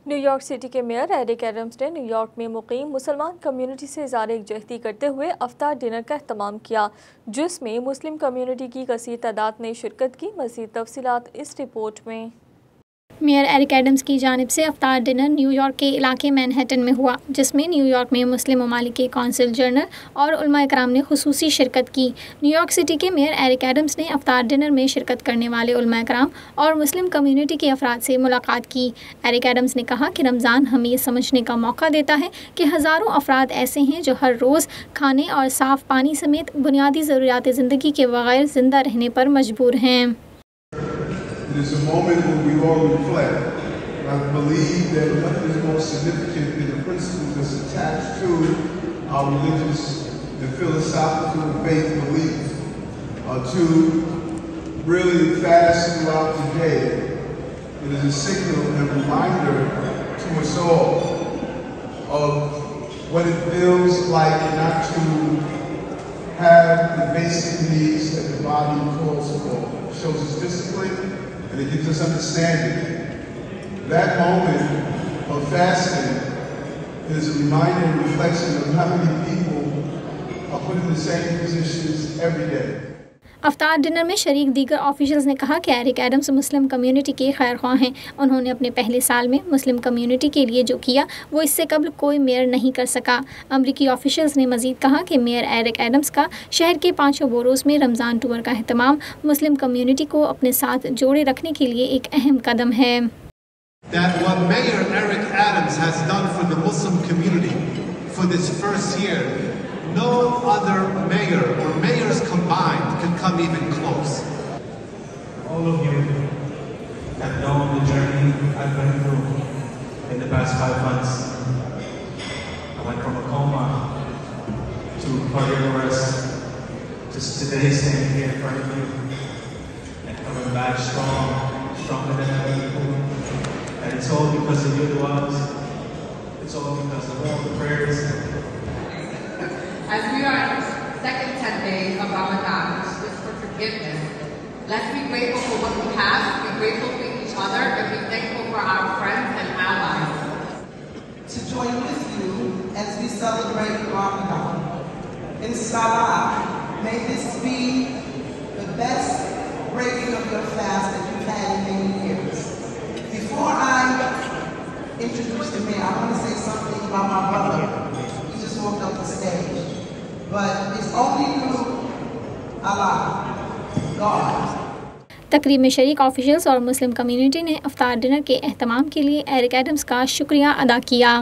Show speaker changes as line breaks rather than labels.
New York city کے mayor Eric Adams نے New York میں مقیم مسلمان کمیونٹی سے اظہار یکجہتی کرتے ہوئے افطار ڈنر کا اہتمام کیا، جس میں مسلم کمیونٹی کی کثیر تعداد نے شرکت کی۔ مزید تفصیلات اس رپورٹ میں۔
میئر ایرک ایڈمز کی جانب سے افطار ڈنر نیویارک کے علاقے مینہٹن میں ہوا، جس میں نیویارک میں مسلم ممالک کے کونسل جنرل اور علماء کرام نے خصوصی شرکت کی۔ نیویارک سٹی کے میئر ایرک ایڈمز نے افطار ڈنر میں شرکت کرنے والے علماء کرام اور مسلم کمیونٹی کے افراد سے ملاقات کی۔ ایرک ایڈمز نے کہا کہ رمضان ہمیں یہ سمجھنے کا موقع دیتا ہے کہ ہزاروں افراد ایسے ہیں جو ہر روز کھانے اور صاف پانی سمیت بنیادی ضروریات زندگی کے بغیر زندہ رہنے پر مجبور ہیں۔
It is a moment when we all reflect. I believe that nothing is more significant than the principles that's attached to our religious and philosophical faith beliefs. To really fast throughout the day, it is a signal and reminder to us all of what it feels like not to have the basic needs that the body calls for. It shows us discipline. And it gives us understanding. That moment of fasting is a reminder and reflection of how many people are put in the same positions every day.
افطار dinner میں شریک دیگر officials نے کہا کہ Eric Adams مسلم community کے خیر خواہ ہیں۔ انہوں نے اپنے پہلے سال میں مسلم کمیونٹی کے لیے جو کیا وہ اس سے قبل کوئی میئر نہیں کر سکا۔ امریکی آفیشلز نے مزید کہا کہ میئر ایرک ایڈمز کا شہر کے 5 بوروز میں رمضان ٹور کا اہتمام مسلم کمیونٹی کو اپنے ساتھ جوڑے رکھنے کے لیے ایک اہم قدم ہے۔
That what Mayor Eric Adams has done for the Muslim community for this first year, no other mayor or mayors combined can come even close.
All of you have known the journey I've been through in the past 5 months. I went from a coma to cardiac arrest to today standing here in front of you and coming back stronger than ever before. And it's all because of your du'as. It's all because of all the prayers.
As we are in the second 10 days of Ramadan, which is for forgiveness, let's be grateful for what we have, be grateful for each other, and be thankful for our friends and allies.
To join with you as we celebrate Ramadan. Inshallah, may this be the best breaking of your fast that you've had in many years. Before I introduce the mayor, I want to say something about my brother. He just walked up the stage. But it's only through Allah, God.
تقریب میں شریک officials اور مسلم community نے افطار dinner کے اہتمام کے لیے ایرک ایڈمز کا شکریہ ادا کیا۔